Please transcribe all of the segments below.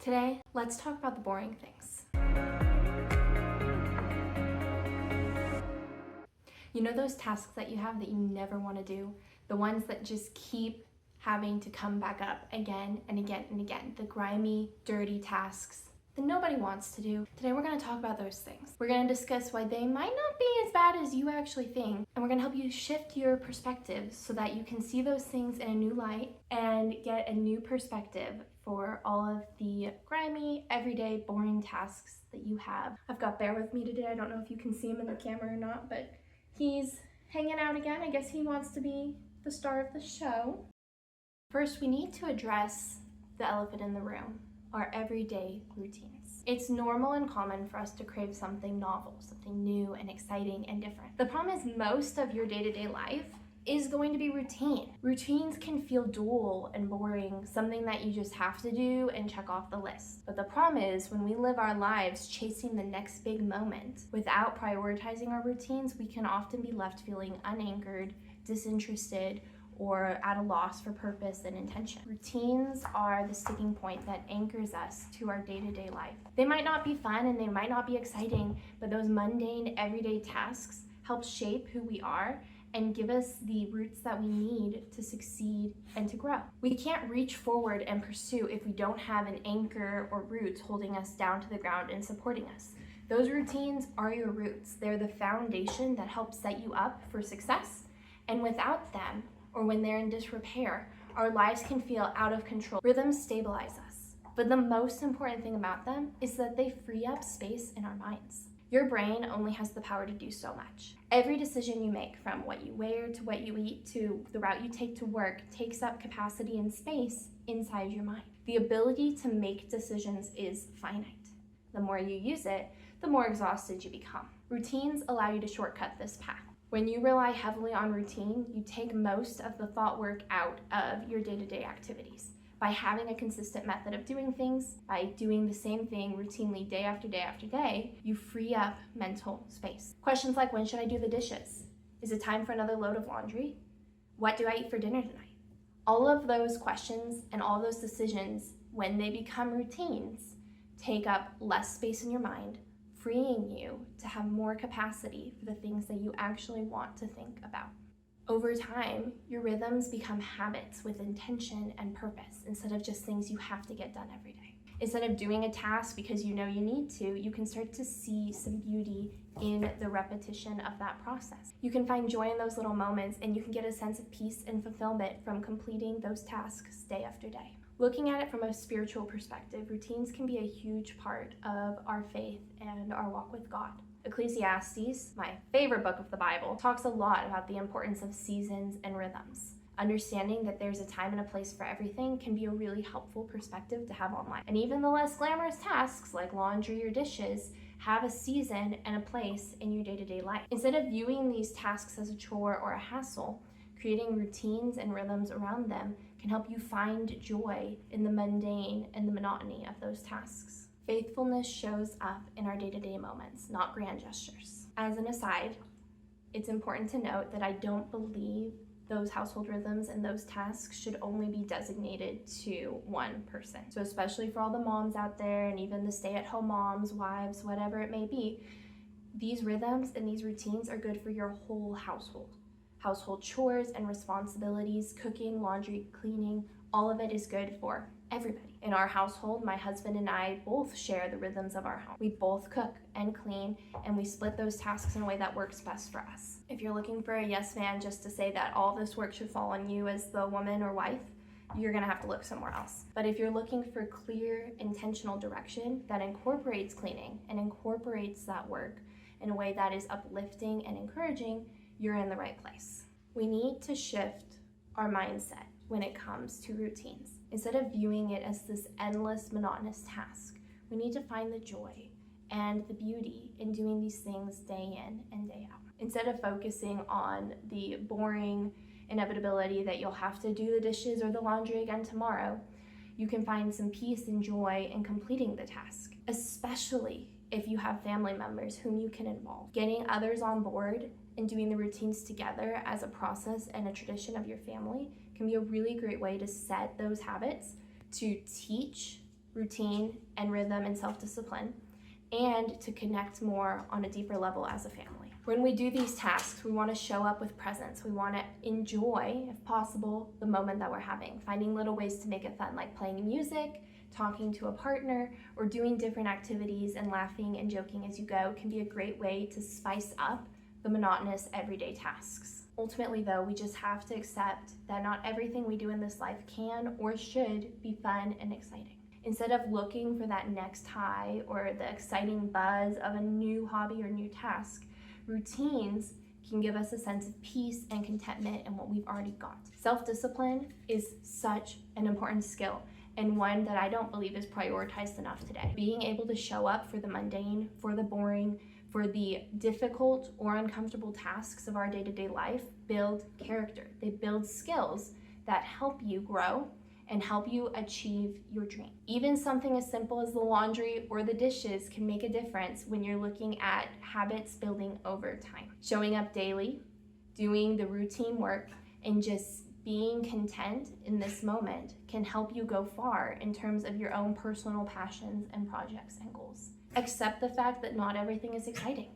Today, let's talk about the boring things. You know those tasks that you have that you never want to do? The ones that just keep having to come back up again and again and again. The grimy, dirty tasks that nobody wants to do. Today we're going to talk about those things. We're going to discuss why they might not be as bad as you actually think. And we're going to help you shift your perspective so that you can see those things in a new light and get a new perspective for all of the grimy, everyday, boring tasks that you have. I've got Bear with me today. I don't know if you can see him in the camera or not, but he's hanging out again. I guess he wants to be the star of the show. First, we need to address the elephant in the room, our everyday routines. It's normal and common for us to crave something novel, something new and exciting and different. The problem is most of your day-to-day life is going to be routine. Routines can feel dull and boring, something that you just have to do and check off the list. But the problem is when we live our lives chasing the next big moment without prioritizing our routines, we can often be left feeling unanchored, disinterested, or at a loss for purpose and intention. Routines are the sticking point that anchors us to our day-to-day life. They might not be fun and they might not be exciting, but those mundane, everyday tasks help shape who we are and give us the roots that we need to succeed and to grow. We can't reach forward and pursue if we don't have an anchor or roots holding us down to the ground and supporting us. Those routines are your roots. They're the foundation that helps set you up for success, and without them, or when they're in disrepair, our lives can feel out of control. Rhythms stabilize us, but the most important thing about them is that they free up space in our minds. Your brain only has the power to do so much. Every decision you make, from what you wear to what you eat to the route you take to work, takes up capacity and space inside your mind. The ability to make decisions is finite. The more you use it, the more exhausted you become. Routines allow you to shortcut this path. When you rely heavily on routine, you take most of the thought work out of your day-to-day activities. By having a consistent method of doing things, by doing the same thing routinely day after day after day, you free up mental space. Questions like, when should I do the dishes? Is it time for another load of laundry? What do I eat for dinner tonight? All of those questions and all those decisions, when they become routines, take up less space in your mind, freeing you to have more capacity for the things that you actually want to think about. Over time, your rhythms become habits with intention and purpose instead of just things you have to get done every day. Instead of doing a task because you know you need to, you can start to see some beauty in the repetition of that process. You can find joy in those little moments, and you can get a sense of peace and fulfillment from completing those tasks day after day. Looking at it from a spiritual perspective, routines can be a huge part of our faith and our walk with God. Ecclesiastes, my favorite book of the Bible, talks a lot about the importance of seasons and rhythms. Understanding that there's a time and a place for everything can be a really helpful perspective to have on life. And even the less glamorous tasks like laundry or dishes have a season and a place in your day-to-day life. Instead of viewing these tasks as a chore or a hassle, creating routines and rhythms around them can help you find joy in the mundane and the monotony of those tasks. Faithfulness shows up in our day-to-day moments, not grand gestures. As an aside, it's important to note that I don't believe those household rhythms and those tasks should only be designated to one person. So especially for all the moms out there, and even the stay-at-home moms, wives, whatever it may be, these rhythms and these routines are good for your whole household. Household chores and responsibilities, cooking, laundry, cleaning, all of it is good for everybody. In our household, my husband and I both share the rhythms of our home. We both cook and clean, and we split those tasks in a way that works best for us. If you're looking for a yes man just to say that all this work should fall on you as the woman or wife, you're gonna have to look somewhere else. But if you're looking for clear, intentional direction that incorporates cleaning and incorporates that work in a way that is uplifting and encouraging, you're in the right place. We need to shift our mindset when it comes to routines. Instead of viewing it as this endless, monotonous task, we need to find the joy and the beauty in doing these things day in and day out. Instead of focusing on the boring inevitability that you'll have to do the dishes or the laundry again tomorrow, you can find some peace and joy in completing the task, especially if you have family members whom you can involve. Getting others on board and doing the routines together as a process and a tradition of your family can be a really great way to set those habits, to teach routine and rhythm and self-discipline, and to connect more on a deeper level as a family. When we do these tasks, we want to show up with presence. We want to enjoy, if possible, the moment that we're having, finding little ways to make it fun, like playing music, talking to a partner, or doing different activities, and laughing and joking as you go can be a great way to spice up the monotonous everyday tasks. Ultimately though, we just have to accept that not everything we do in this life can or should be fun and exciting. Instead of looking for that next high or the exciting buzz of a new hobby or new task, routines can give us a sense of peace and contentment in what we've already got. Self-discipline is such an important skill, and one that I don't believe is prioritized enough today. Being able to show up for the mundane, for the boring, for the difficult or uncomfortable tasks of our day-to-day life build character. They build skills that help you grow and help you achieve your dream. Even something as simple as the laundry or the dishes can make a difference when you're looking at habits building over time. Showing up daily, doing the routine work, and just being content in this moment can help you go far in terms of your own personal passions and projects and goals. Accept the fact that not everything is exciting.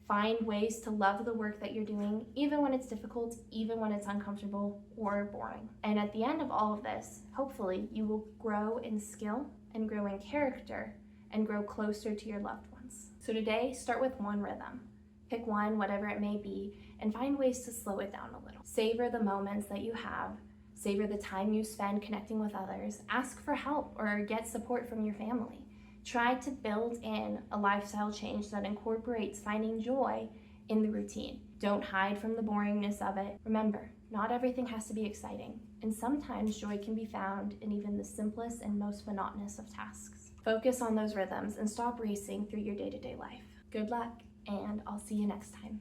Find ways to love the work that you're doing, even when it's difficult, even when it's uncomfortable or boring. And at the end of all of this, hopefully you will grow in skill and grow in character and grow closer to your loved ones. So today, start with one rhythm. Pick one, whatever it may be, and find ways to slow it down a little. Savor the moments that you have. Savor the time you spend connecting with others. Ask for help or get support from your family. Try to build in a lifestyle change that incorporates finding joy in the routine. Don't hide from the boringness of it. Remember, not everything has to be exciting, and sometimes joy can be found in even the simplest and most monotonous of tasks. Focus on those rhythms and stop racing through your day-to-day life. Good luck, and I'll see you next time.